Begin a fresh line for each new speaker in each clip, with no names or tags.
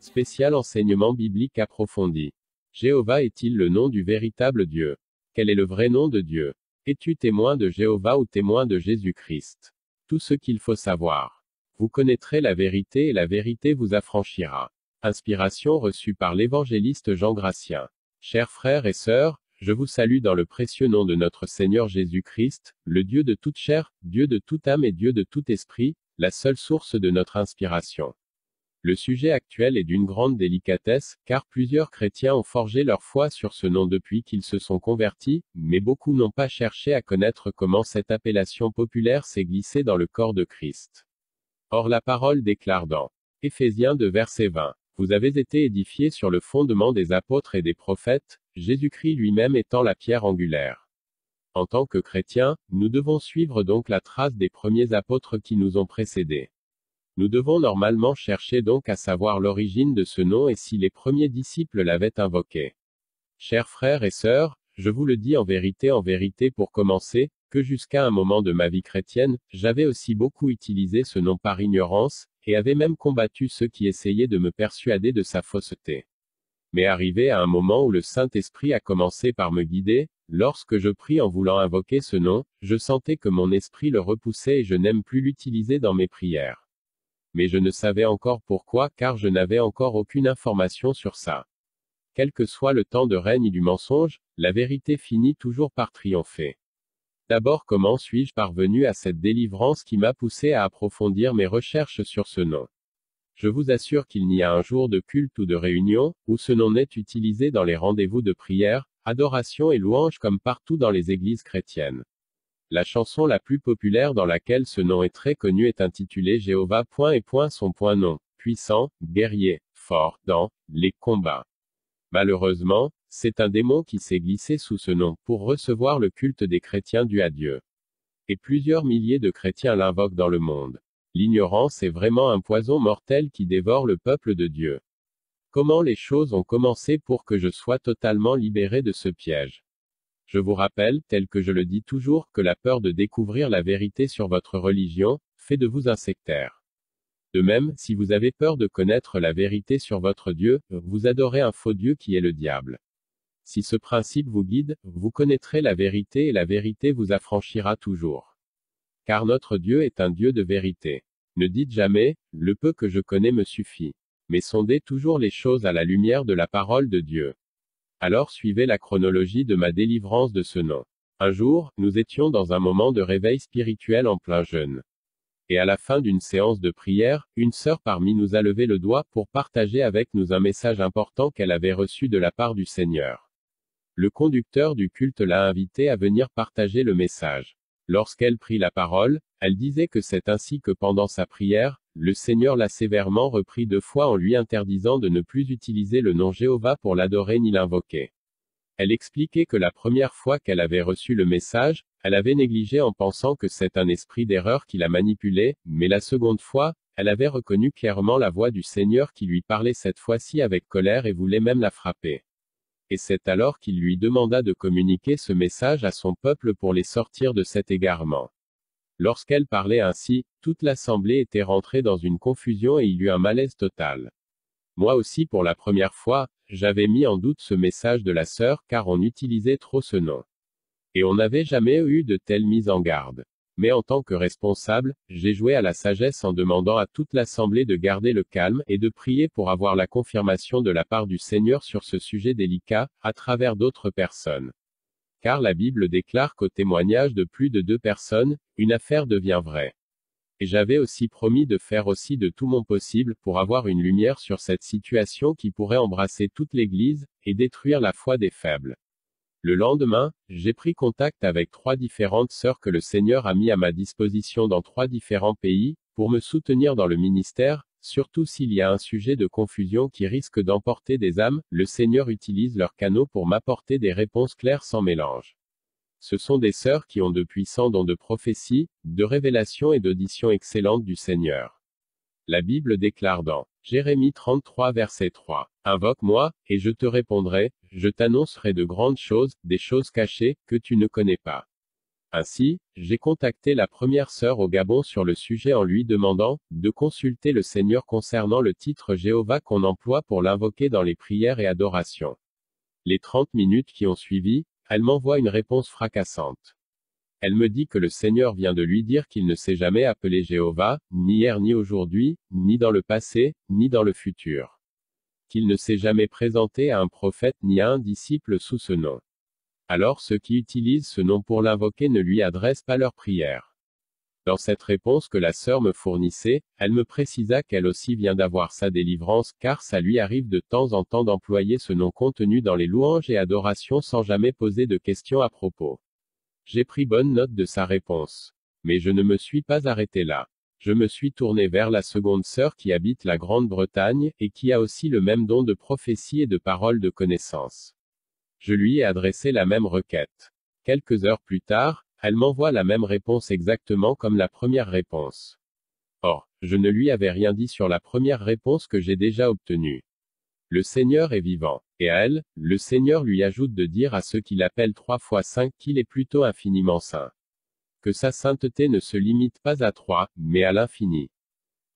Spécial enseignement biblique approfondi. Jéhovah est-il le nom du véritable Dieu? Quel est le vrai nom de Dieu? Es-tu témoin de Jéhovah ou témoin de Jésus-Christ? Tout ce qu'il faut savoir. Vous connaîtrez la vérité et la vérité vous affranchira. Inspiration reçue par l'évangéliste Jean Gratien. Chers frères et sœurs, je vous salue dans le précieux nom de notre Seigneur Jésus-Christ, le Dieu de toute chair, Dieu de toute âme et Dieu de tout esprit, la seule source de notre inspiration. Le sujet actuel est d'une grande délicatesse, car plusieurs chrétiens ont forgé leur foi sur ce nom depuis qu'ils se sont convertis, mais beaucoup n'ont pas cherché à connaître comment cette appellation populaire s'est glissée dans le corps de Christ. Or la parole déclare dans Éphésiens 2 verset 20, « Vous avez été édifiés sur le fondement des apôtres et des prophètes, Jésus-Christ lui-même étant la pierre angulaire. » En tant que chrétiens, nous devons suivre donc la trace des premiers apôtres qui nous ont précédés. Nous devons normalement chercher donc à savoir l'origine de ce nom et si les premiers disciples l'avaient invoqué. Chers frères et sœurs, je vous le dis en vérité pour commencer, que jusqu'à un moment de ma vie chrétienne, j'avais aussi beaucoup utilisé ce nom par ignorance, et avais même combattu ceux qui essayaient de me persuader de sa fausseté. Mais arrivé à un moment où le Saint-Esprit a commencé par me guider, lorsque je prie en voulant invoquer ce nom, je sentais que mon esprit le repoussait et je n'aime plus l'utiliser dans mes prières. Mais je ne savais encore pourquoi car je n'avais encore aucune information sur ça. Quel que soit le temps de règne du mensonge, la vérité finit toujours par triompher. D'abord, comment suis-je parvenu à cette délivrance qui m'a poussé à approfondir mes recherches sur ce nom? Je vous assure qu'il n'y a un jour de culte ou de réunion, où ce nom n'est utilisé dans les rendez-vous de prière, adoration et louange comme partout dans les églises chrétiennes. La chanson la plus populaire dans laquelle ce nom est très connu est intitulée Jéhovah et son nom, puissant, guerrier, fort, dans les combats. Malheureusement, c'est un démon qui s'est glissé sous ce nom pour recevoir le culte des chrétiens dû à Dieu. Et plusieurs milliers de chrétiens l'invoquent dans le monde. L'ignorance est vraiment un poison mortel qui dévore le peuple de Dieu. Comment les choses ont commencé pour que je sois totalement libéré de ce piège? Je vous rappelle, tel que je le dis toujours, que la peur de découvrir la vérité sur votre religion, fait de vous un sectaire. De même, si vous avez peur de connaître la vérité sur votre Dieu, vous adorez un faux Dieu qui est le diable. Si ce principe vous guide, vous connaîtrez la vérité et la vérité vous affranchira toujours. Car notre Dieu est un Dieu de vérité. Ne dites jamais, le peu que je connais me suffit. Mais sondez toujours les choses à la lumière de la parole de Dieu. Alors suivez la chronologie de ma délivrance de ce nom. Un jour, nous étions dans un moment de réveil spirituel en plein jeûne. Et à la fin d'une séance de prière, une sœur parmi nous a levé le doigt pour partager avec nous un message important qu'elle avait reçu de la part du Seigneur. Le conducteur du culte l'a invitée à venir partager le message. Lorsqu'elle prit la parole, elle disait que c'est ainsi que pendant sa prière, le Seigneur l'a sévèrement repris 2 fois en lui interdisant de ne plus utiliser le nom Jéhovah pour l'adorer ni l'invoquer. Elle expliquait que la première fois qu'elle avait reçu le message, elle avait négligé en pensant que c'est un esprit d'erreur qui la manipulait, mais la seconde fois, elle avait reconnu clairement la voix du Seigneur qui lui parlait cette fois-ci avec colère et voulait même la frapper. Et c'est alors qu'il lui demanda de communiquer ce message à son peuple pour les sortir de cet égarement. Lorsqu'elle parlait ainsi, toute l'assemblée était rentrée dans une confusion et il y eut un malaise total. Moi aussi pour la première fois, j'avais mis en doute ce message de la sœur car on utilisait trop ce nom. Et on n'avait jamais eu de telle mise en garde. Mais en tant que responsable, j'ai joué à la sagesse en demandant à toute l'assemblée de garder le calme et de prier pour avoir la confirmation de la part du Seigneur sur ce sujet délicat, à travers d'autres personnes. Car la Bible déclare qu'au témoignage de plus de 2 personnes, une affaire devient vraie. Et j'avais aussi promis de faire aussi de tout mon possible pour avoir une lumière sur cette situation qui pourrait embrasser toute l'Église, et détruire la foi des faibles. Le lendemain, j'ai pris contact avec 3 différentes sœurs que le Seigneur a mis à ma disposition dans 3 différents pays, pour me soutenir dans le ministère, surtout s'il y a un sujet de confusion qui risque d'emporter des âmes, le Seigneur utilise leurs canaux pour m'apporter des réponses claires sans mélange. Ce sont des sœurs qui ont de puissants dons de prophétie, de révélation et d'audition excellente du Seigneur. La Bible déclare dans Jérémie 33 verset 3, « Invoque-moi, et je te répondrai, je t'annoncerai de grandes choses, des choses cachées, que tu ne connais pas. » Ainsi, j'ai contacté la première sœur au Gabon sur le sujet en lui demandant de consulter le Seigneur concernant le titre Jéhovah qu'on emploie pour l'invoquer dans les prières et adorations. Les 30 minutes qui ont suivi, elle m'envoie une réponse fracassante. Elle me dit que le Seigneur vient de lui dire qu'il ne s'est jamais appelé Jéhovah, ni hier ni aujourd'hui, ni dans le passé, ni dans le futur. Qu'il ne s'est jamais présenté à un prophète ni à un disciple sous ce nom. Alors ceux qui utilisent ce nom pour l'invoquer ne lui adressent pas leur prière. Dans cette réponse que la sœur me fournissait, elle me précisa qu'elle aussi vient d'avoir sa délivrance, car ça lui arrive de temps en temps d'employer ce nom contenu dans les louanges et adorations sans jamais poser de questions à propos. J'ai pris bonne note de sa réponse. Mais je ne me suis pas arrêté là. Je me suis tourné vers la seconde sœur qui habite la Grande-Bretagne, et qui a aussi le même don de prophétie et de parole de connaissance. Je lui ai adressé la même requête. Quelques heures plus tard, elle m'envoie la même réponse exactement comme la première réponse. Or, je ne lui avais rien dit sur la première réponse que j'ai déjà obtenue. Le Seigneur est vivant. Et à elle, le Seigneur lui ajoute de dire à ceux qui l'appellent 3 fois 5 qu'il est plutôt infiniment saint. Que sa sainteté ne se limite pas à 3, mais à l'infini.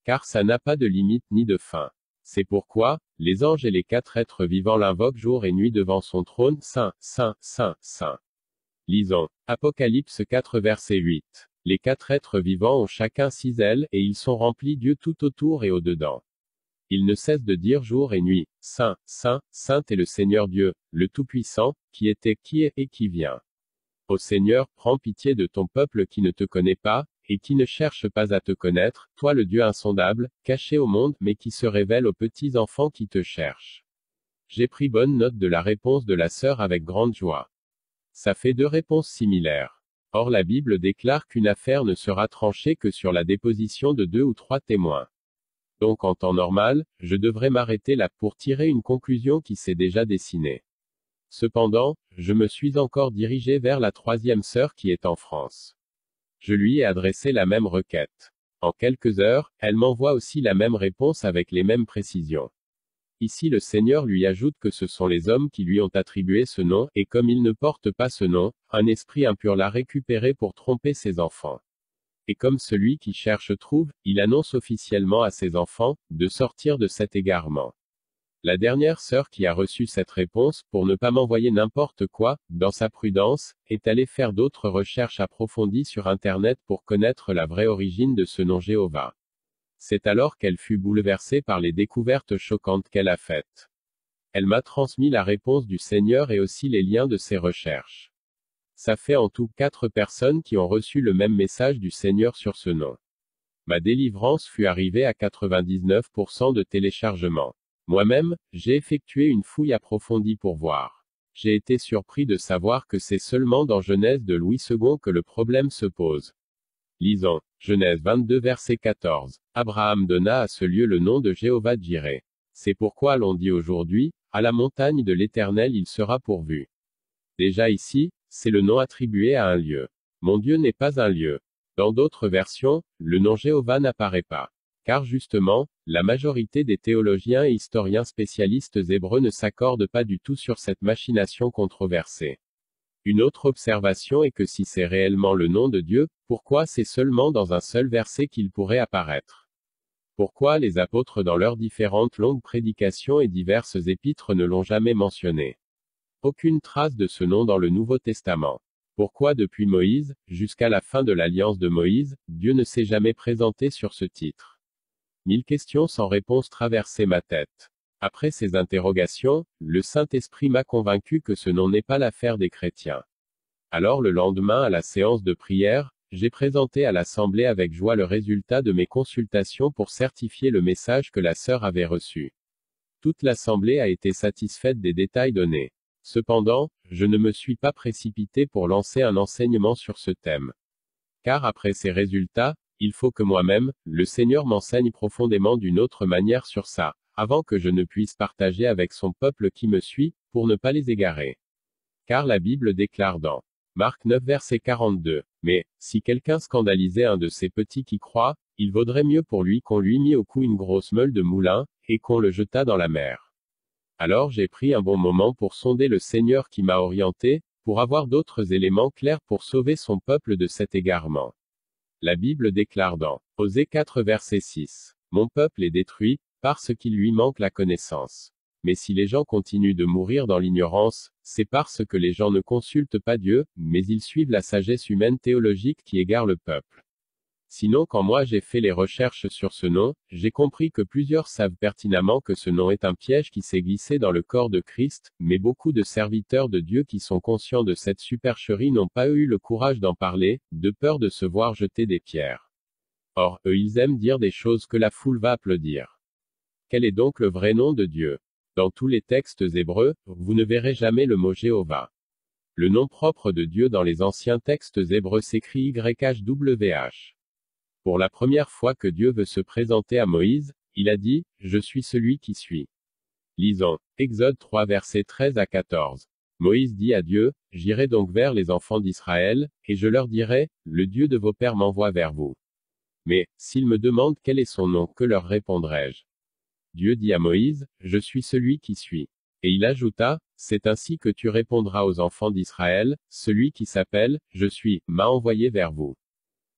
Car ça n'a pas de limite ni de fin. C'est pourquoi, les anges et les 4 êtres vivants l'invoquent jour et nuit devant son trône, Saint, Saint, Saint, Saint. Lisons. Apocalypse 4 verset 8. Les 4 êtres vivants ont chacun 6 ailes, et ils sont remplis d'yeux tout autour et au-dedans. Ils ne cessent de dire jour et nuit, Saint, Saint, Saint est le Seigneur Dieu, le Tout-Puissant, qui était, qui est et qui vient. Ô Seigneur, prends pitié de ton peuple qui ne te connaît pas, et qui ne cherche pas à te connaître, toi le Dieu insondable, caché au monde, mais qui se révèle aux petits enfants qui te cherchent. J'ai pris bonne note de la réponse de la sœur avec grande joie. Ça fait 2 réponses similaires. Or la Bible déclare qu'une affaire ne sera tranchée que sur la déposition de 2 ou 3 témoins. Donc en temps normal, je devrais m'arrêter là pour tirer une conclusion qui s'est déjà dessinée. Cependant, je me suis encore dirigé vers la 3e sœur qui est en France. Je lui ai adressé la même requête. En quelques heures, elle m'envoie aussi la même réponse avec les mêmes précisions. Ici le Seigneur lui ajoute que ce sont les hommes qui lui ont attribué ce nom, et comme il ne porte pas ce nom, un esprit impur l'a récupéré pour tromper ses enfants. Et comme celui qui cherche trouve, il annonce officiellement à ses enfants, de sortir de cet égarement. La dernière sœur qui a reçu cette réponse, pour ne pas m'envoyer n'importe quoi, dans sa prudence, est allée faire d'autres recherches approfondies sur Internet pour connaître la vraie origine de ce nom Jéhovah. C'est alors qu'elle fut bouleversée par les découvertes choquantes qu'elle a faites. Elle m'a transmis la réponse du Seigneur et aussi les liens de ses recherches. Ça fait en tout 4 personnes qui ont reçu le même message du Seigneur sur ce nom. Ma délivrance fut arrivée à 99% de téléchargement. Moi-même, j'ai effectué une fouille approfondie pour voir. J'ai été surpris de savoir que c'est seulement dans Genèse de Louis II que le problème se pose. Lisons. Genèse 22 verset 14. Abraham donna à ce lieu le nom de Jéhovah-Jireh. C'est pourquoi l'on dit aujourd'hui, à la montagne de l'Éternel il sera pourvu. Déjà ici, c'est le nom attribué à un lieu. Mon Dieu n'est pas un lieu. Dans d'autres versions, le nom Jéhovah n'apparaît pas. Car justement, la majorité des théologiens et historiens spécialistes hébreux ne s'accordent pas du tout sur cette machination controversée. Une autre observation est que si c'est réellement le nom de Dieu, pourquoi c'est seulement dans un seul verset qu'il pourrait apparaître? Pourquoi les apôtres dans leurs différentes longues prédications et diverses épîtres ne l'ont jamais mentionné? Aucune trace de ce nom dans le Nouveau Testament. Pourquoi depuis Moïse, jusqu'à la fin de l'alliance de Moïse, Dieu ne s'est jamais présenté sur ce titre? 1000 questions sans réponse traversaient ma tête. Après ces interrogations, le Saint-Esprit m'a convaincu que ce nom n'est pas l'affaire des chrétiens. Alors le lendemain à la séance de prière, j'ai présenté à l'Assemblée avec joie le résultat de mes consultations pour certifier le message que la sœur avait reçu. Toute l'Assemblée a été satisfaite des détails donnés. Cependant, je ne me suis pas précipité pour lancer un enseignement sur ce thème. Car après ces résultats, il faut que moi-même, le Seigneur m'enseigne profondément d'une autre manière sur ça, avant que je ne puisse partager avec son peuple qui me suit, pour ne pas les égarer. Car la Bible déclare dans Marc 9 verset 42. Mais, si quelqu'un scandalisait un de ces petits qui croient, il vaudrait mieux pour lui qu'on lui mît au cou une grosse meule de moulin, et qu'on le jetât dans la mer. Alors j'ai pris un bon moment pour sonder le Seigneur qui m'a orienté, pour avoir d'autres éléments clairs pour sauver son peuple de cet égarement. La Bible déclare dans Osée 4 verset 6. Mon peuple est détruit, parce qu'il lui manque la connaissance. Mais si les gens continuent de mourir dans l'ignorance, c'est parce que les gens ne consultent pas Dieu, mais ils suivent la sagesse humaine théologique qui égare le peuple. Sinon, quand moi j'ai fait les recherches sur ce nom, j'ai compris que plusieurs savent pertinemment que ce nom est un piège qui s'est glissé dans le corps de Christ, mais beaucoup de serviteurs de Dieu qui sont conscients de cette supercherie n'ont pas eu le courage d'en parler, de peur de se voir jeter des pierres. Or, eux ils aiment dire des choses que la foule va applaudir. Quel est donc le vrai nom de Dieu? Dans tous les textes hébreux, vous ne verrez jamais le mot Jéhovah. Le nom propre de Dieu dans les anciens textes hébreux s'écrit YHWH. Pour la première fois que Dieu veut se présenter à Moïse, il a dit, « Je suis celui qui suis ». Lisons. Exode 3 versets 13 à 14. Moïse dit à Dieu, « J'irai donc vers les enfants d'Israël, et je leur dirai, le Dieu de vos pères m'envoie vers vous. Mais, s'ils me demandent quel est son nom, que leur répondrai-je » Dieu dit à Moïse, « Je suis celui qui suis. » Et il ajouta, « C'est ainsi que tu répondras aux enfants d'Israël, celui qui s'appelle, Je suis, m'a envoyé vers vous. »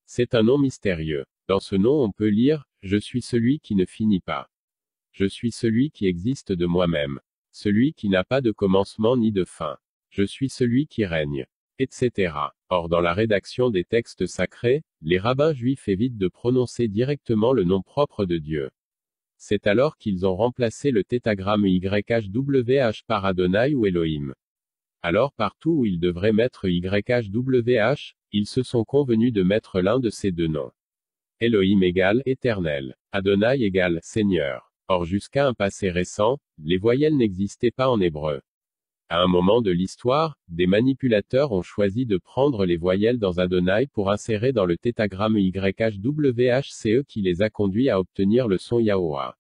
C'est un nom mystérieux. Dans ce nom on peut lire, « Je suis celui qui ne finit pas. Je suis celui qui existe de moi-même. Celui qui n'a pas de commencement ni de fin. Je suis celui qui règne. » Etc. Or dans la rédaction des textes sacrés, les rabbins juifs évitent de prononcer directement le nom propre de Dieu. C'est alors qu'ils ont remplacé le tétragramme YHWH par Adonai ou Elohim. Alors partout où ils devraient mettre YHWH, ils se sont convenus de mettre l'un de ces deux noms. Elohim égale Éternel. Adonai égale Seigneur. Or jusqu'à un passé récent, les voyelles n'existaient pas en hébreu. À un moment de l'histoire, des manipulateurs ont choisi de prendre les voyelles dans Adonai pour insérer dans le tétragramme YHWH, c'est eux qui les a conduits à obtenir le son Yahoah.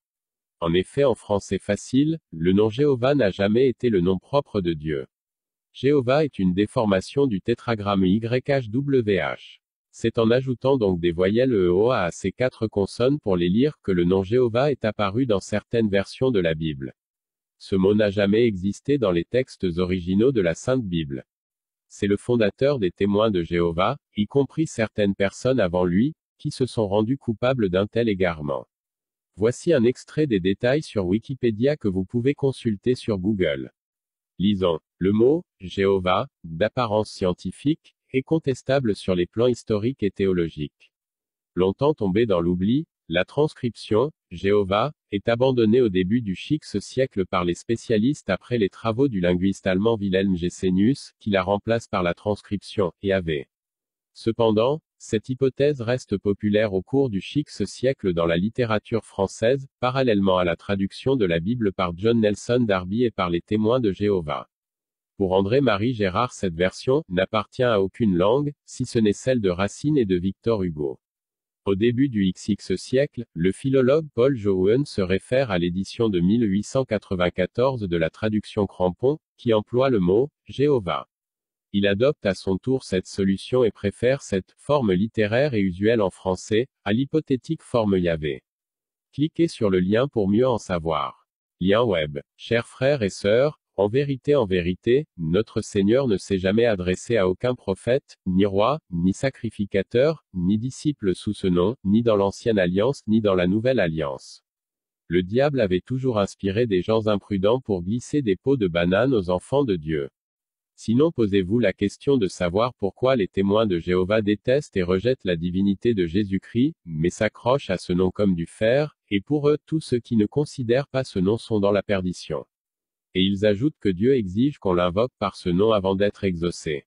En effet, en français facile, le nom Jéhovah n'a jamais été le nom propre de Dieu. Jéhovah est une déformation du tétragramme YHWH. C'est en ajoutant donc des voyelles EOA à ces 4 consonnes pour les lire que le nom Jéhovah est apparu dans certaines versions de la Bible. Ce mot n'a jamais existé dans les textes originaux de la Sainte Bible. C'est le fondateur des témoins de Jéhovah, y compris certaines personnes avant lui, qui se sont rendues coupables d'un tel égarement. Voici un extrait des détails sur Wikipédia que vous pouvez consulter sur Google. Lisons. Le mot « Jéhovah », d'apparence scientifique, est contestable sur les plans historiques et théologiques. Longtemps tombé dans l'oubli, la transcription « Jéhovah » est abandonnée au début du VIe siècle par les spécialistes après les travaux du linguiste allemand Wilhelm Gesenius, qui la remplace par la transcription « Yahvé ». Cependant, cette hypothèse reste populaire au cours du VIe siècle dans la littérature française, parallèlement à la traduction de la Bible par John Nelson Darby et par les témoins de Jéhovah. Pour André-Marie Gérard, cette version n'appartient à aucune langue, si ce n'est celle de Racine et de Victor Hugo. Au début du XX siècle, le philologue Paul Jouen se réfère à l'édition de 1894 de la traduction Crampon, qui emploie le mot « Jéhovah ». Il adopte à son tour cette solution et préfère cette forme littéraire et usuelle en français, à l'hypothétique forme Yahvé. Cliquez sur le lien pour mieux en savoir. Lien web. Chers frères et sœurs, en vérité, notre Seigneur ne s'est jamais adressé à aucun prophète, ni roi, ni sacrificateur, ni disciple sous ce nom, ni dans l'Ancienne Alliance ni dans la Nouvelle Alliance. Le diable avait toujours inspiré des gens imprudents pour glisser des peaux de banane aux enfants de Dieu. Sinon posez-vous la question de savoir pourquoi les témoins de Jéhovah détestent et rejettent la divinité de Jésus-Christ, mais s'accrochent à ce nom comme du fer, et pour eux, tous ceux qui ne considèrent pas ce nom sont dans la perdition. Et ils ajoutent que Dieu exige qu'on l'invoque par ce nom avant d'être exaucé.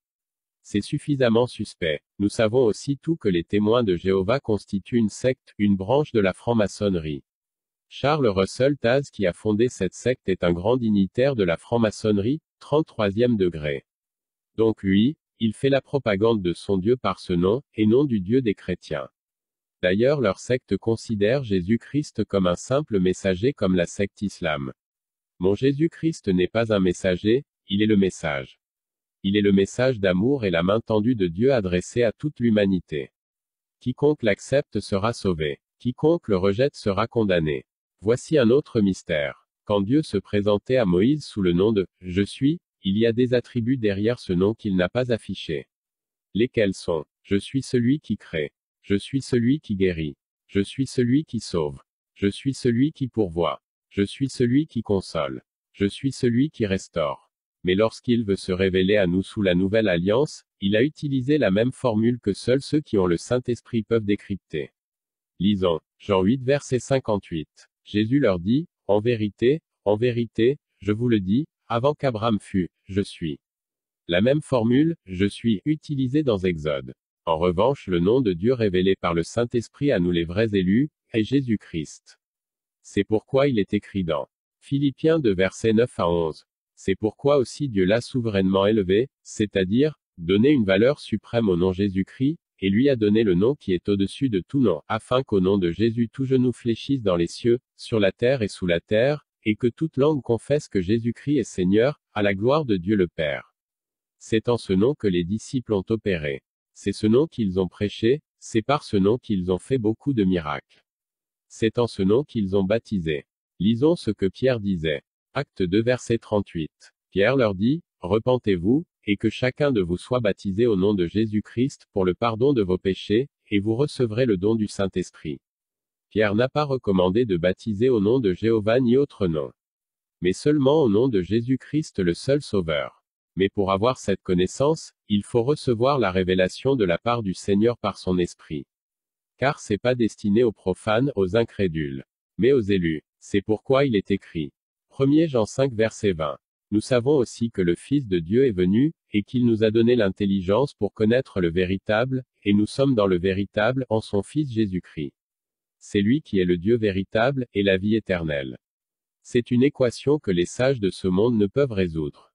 C'est suffisamment suspect. Nous savons aussi tout que les témoins de Jéhovah constituent une secte, une branche de la franc-maçonnerie. Charles Russell Taz qui a fondé cette secte est un grand dignitaire de la franc-maçonnerie, 33e degré. Donc lui, il fait la propagande de son Dieu par ce nom, et non du Dieu des chrétiens. D'ailleurs leur secte considère Jésus-Christ comme un simple messager comme la secte islam. Mon Jésus-Christ n'est pas un messager, il est le message. Il est le message d'amour et la main tendue de Dieu adressée à toute l'humanité. Quiconque l'accepte sera sauvé. Quiconque le rejette sera condamné. Voici un autre mystère. Quand Dieu se présentait à Moïse sous le nom de « Je suis », il y a des attributs derrière ce nom qu'il n'a pas affichés. Lesquels sont « Je suis celui qui crée »,« Je suis celui qui guérit »,« Je suis celui qui sauve »,« Je suis celui qui pourvoit »,« Je suis celui qui console »,« Je suis celui qui restaure ». Mais lorsqu'il veut se révéler à nous sous la nouvelle alliance, il a utilisé la même formule que seuls ceux qui ont le Saint-Esprit peuvent décrypter. Lisons. Jean 8 verset 58. Jésus leur dit, en vérité, je vous le dis, avant qu'Abraham fût, je suis. La même formule, je suis, utilisée dans Exode. En revanche, le nom de Dieu révélé par le Saint-Esprit à nous les vrais élus, est Jésus-Christ. C'est pourquoi il est écrit dans Philippiens 2 versets 9 à 11. C'est pourquoi aussi Dieu l'a souverainement élevé, c'est-à-dire, donné une valeur suprême au nom Jésus-Christ, et lui a donné le nom qui est au-dessus de tout nom, afin qu'au nom de Jésus tout genou fléchisse dans les cieux, sur la terre et sous la terre, et que toute langue confesse que Jésus-Christ est Seigneur, à la gloire de Dieu le Père. C'est en ce nom que les disciples ont opéré. C'est ce nom qu'ils ont prêché, c'est par ce nom qu'ils ont fait beaucoup de miracles. C'est en ce nom qu'ils ont baptisé. Lisons ce que Pierre disait. Acte 2 verset 38. Pierre leur dit, repentez-vous, et que chacun de vous soit baptisé au nom de Jésus-Christ, pour le pardon de vos péchés, et vous recevrez le don du Saint-Esprit. Pierre n'a pas recommandé de baptiser au nom de Jéhovah ni autre nom. Mais seulement au nom de Jésus-Christ le seul Sauveur. Mais pour avoir cette connaissance, il faut recevoir la révélation de la part du Seigneur par son Esprit. Car c'est pas destiné aux profanes, aux incrédules, mais aux élus. C'est pourquoi il est écrit. 1 Jean 5 verset 20. Nous savons aussi que le Fils de Dieu est venu, et qu'il nous a donné l'intelligence pour connaître le véritable, et nous sommes dans le véritable, en son Fils Jésus-Christ. C'est lui qui est le Dieu véritable, et la vie éternelle. C'est une équation que les sages de ce monde ne peuvent résoudre.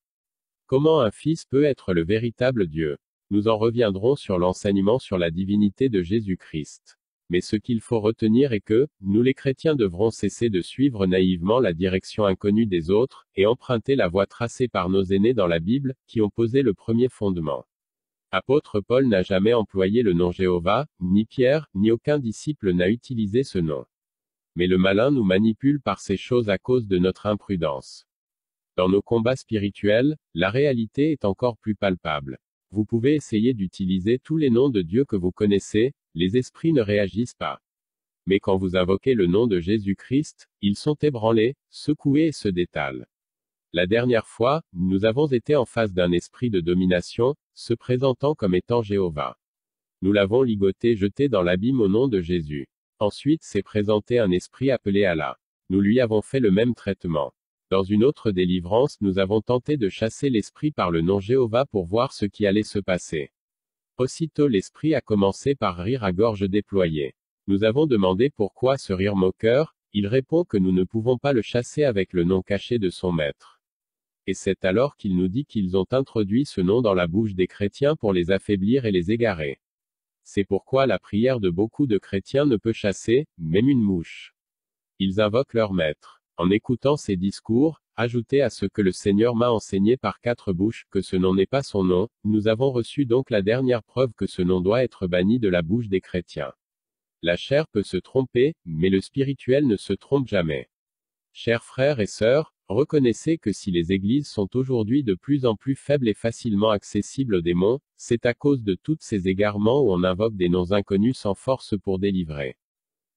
Comment un Fils peut être le véritable Dieu? Nous en reviendrons sur l'enseignement sur la divinité de Jésus-Christ. Mais ce qu'il faut retenir est que, nous les chrétiens devrons cesser de suivre naïvement la direction inconnue des autres, et emprunter la voie tracée par nos aînés dans la Bible, qui ont posé le premier fondement. Apôtre Paul n'a jamais employé le nom Jéhovah, ni Pierre, ni aucun disciple n'a utilisé ce nom. Mais le malin nous manipule par ces choses à cause de notre imprudence. Dans nos combats spirituels, la réalité est encore plus palpable. Vous pouvez essayer d'utiliser tous les noms de Dieu que vous connaissez, les esprits ne réagissent pas. Mais quand vous invoquez le nom de Jésus-Christ, ils sont ébranlés, secoués et se détalent. La dernière fois, nous avons été en face d'un esprit de domination, se présentant comme étant Jéhovah. Nous l'avons ligoté, jeté dans l'abîme au nom de Jésus. Ensuite s'est présenté un esprit appelé Allah. Nous lui avons fait le même traitement. Dans une autre délivrance, nous avons tenté de chasser l'esprit par le nom Jéhovah pour voir ce qui allait se passer. Aussitôt l'esprit a commencé par rire à gorge déployée. Nous avons demandé pourquoi ce rire moqueur, il répond que nous ne pouvons pas le chasser avec le nom caché de son maître. Et c'est alors qu'il nous dit qu'ils ont introduit ce nom dans la bouche des chrétiens pour les affaiblir et les égarer. C'est pourquoi la prière de beaucoup de chrétiens ne peut chasser, même une mouche. Ils invoquent leur maître. En écoutant ces discours, ajoutez à ce que le Seigneur m'a enseigné par 4 bouches, que ce nom n'est pas son nom, nous avons reçu donc la dernière preuve que ce nom doit être banni de la bouche des chrétiens. La chair peut se tromper, mais le spirituel ne se trompe jamais. Chers frères et sœurs, reconnaissez que si les églises sont aujourd'hui de plus en plus faibles et facilement accessibles aux démons, c'est à cause de tous ces égarements où on invoque des noms inconnus sans force pour délivrer.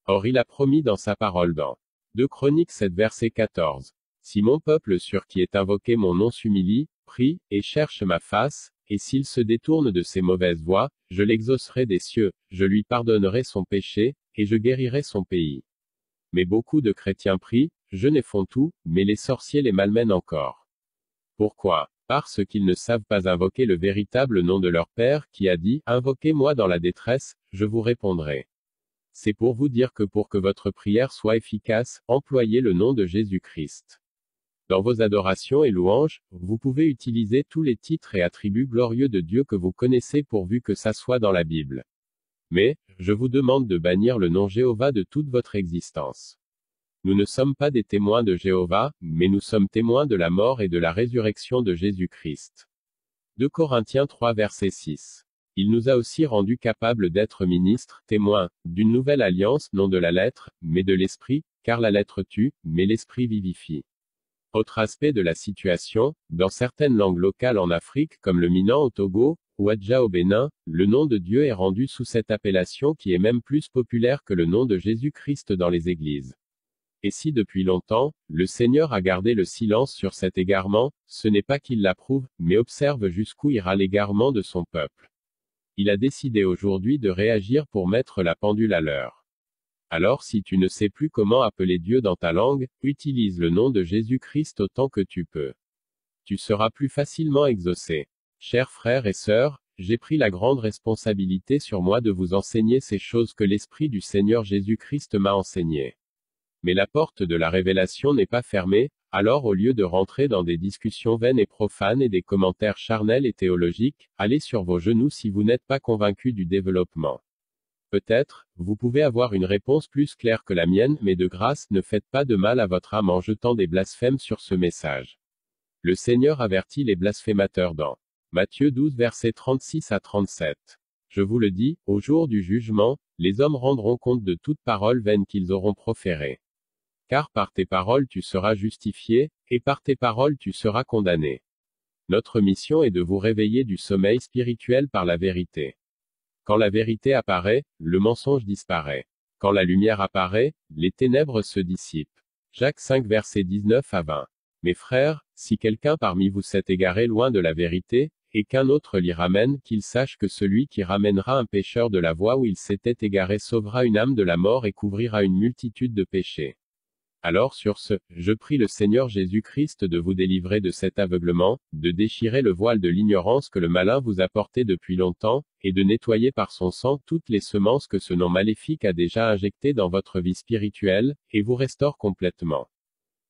Or il a promis dans sa parole dans 2 Chroniques 7 verset 14. Si mon peuple sur qui est invoqué mon nom s'humilie, prie, et cherche ma face, et s'il se détourne de ses mauvaises voies, je l'exaucerai des cieux, je lui pardonnerai son péché, et je guérirai son pays. Mais beaucoup de chrétiens prient, jeûnent et font tout, mais les sorciers les malmènent encore. Pourquoi? Parce qu'ils ne savent pas invoquer le véritable nom de leur Père qui a dit, invoquez-moi dans la détresse, je vous répondrai. C'est pour vous dire que pour que votre prière soit efficace, employez le nom de Jésus-Christ. Dans vos adorations et louanges, vous pouvez utiliser tous les titres et attributs glorieux de Dieu que vous connaissez pourvu que ça soit dans la Bible. Mais, je vous demande de bannir le nom Jéhovah de toute votre existence. Nous ne sommes pas des témoins de Jéhovah, mais nous sommes témoins de la mort et de la résurrection de Jésus-Christ. 2 Corinthiens 3 verset 6. Il nous a aussi rendus capables d'être ministres, témoins, d'une nouvelle alliance, non de la lettre, mais de l'esprit, car la lettre tue, mais l'esprit vivifie. Autre aspect de la situation, dans certaines langues locales en Afrique comme le Minan au Togo, ou Adja au Bénin, le nom de Dieu est rendu sous cette appellation qui est même plus populaire que le nom de Jésus-Christ dans les églises. Et si depuis longtemps, le Seigneur a gardé le silence sur cet égarement, ce n'est pas qu'il l'approuve, mais observe jusqu'où ira l'égarement de son peuple. Il a décidé aujourd'hui de réagir pour mettre la pendule à l'heure. Alors si tu ne sais plus comment appeler Dieu dans ta langue, utilise le nom de Jésus-Christ autant que tu peux. Tu seras plus facilement exaucé. Chers frères et sœurs, j'ai pris la grande responsabilité sur moi de vous enseigner ces choses que l'Esprit du Seigneur Jésus-Christ m'a enseignées. Mais la porte de la révélation n'est pas fermée, alors au lieu de rentrer dans des discussions vaines et profanes et des commentaires charnels et théologiques, allez sur vos genoux si vous n'êtes pas convaincu du développement. Peut-être, vous pouvez avoir une réponse plus claire que la mienne, mais de grâce, ne faites pas de mal à votre âme en jetant des blasphèmes sur ce message. Le Seigneur avertit les blasphémateurs dans Matthieu 12 versets 36 à 37. Je vous le dis, au jour du jugement, les hommes rendront compte de toute parole vaine qu'ils auront proférée. Car par tes paroles tu seras justifié, et par tes paroles tu seras condamné. Notre mission est de vous réveiller du sommeil spirituel par la vérité. Quand la vérité apparaît, le mensonge disparaît. Quand la lumière apparaît, les ténèbres se dissipent. Jacques 5 versets 19 à 20. Mes frères, si quelqu'un parmi vous s'est égaré loin de la vérité, et qu'un autre l'y ramène, qu'il sache que celui qui ramènera un pécheur de la voie où il s'était égaré sauvera une âme de la mort et couvrira une multitude de péchés. Alors sur ce, je prie le Seigneur Jésus-Christ de vous délivrer de cet aveuglement, de déchirer le voile de l'ignorance que le malin vous a porté depuis longtemps, et de nettoyer par son sang toutes les semences que ce nom maléfique a déjà injectées dans votre vie spirituelle, et vous restaure complètement.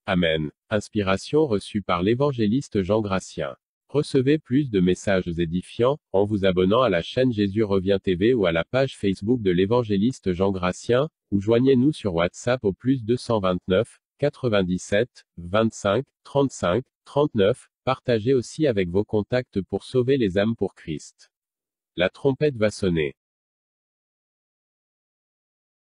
Amen. Inspiration reçue par l'évangéliste Jean Gratien. Recevez plus de messages édifiants, en vous abonnant à la chaîne Jésus revient TV ou à la page Facebook de l'évangéliste Jean Gratien, ou joignez-nous sur WhatsApp au plus 229, 97, 25, 35, 39, partagez aussi avec vos contacts pour sauver les âmes pour Christ. La trompette va sonner.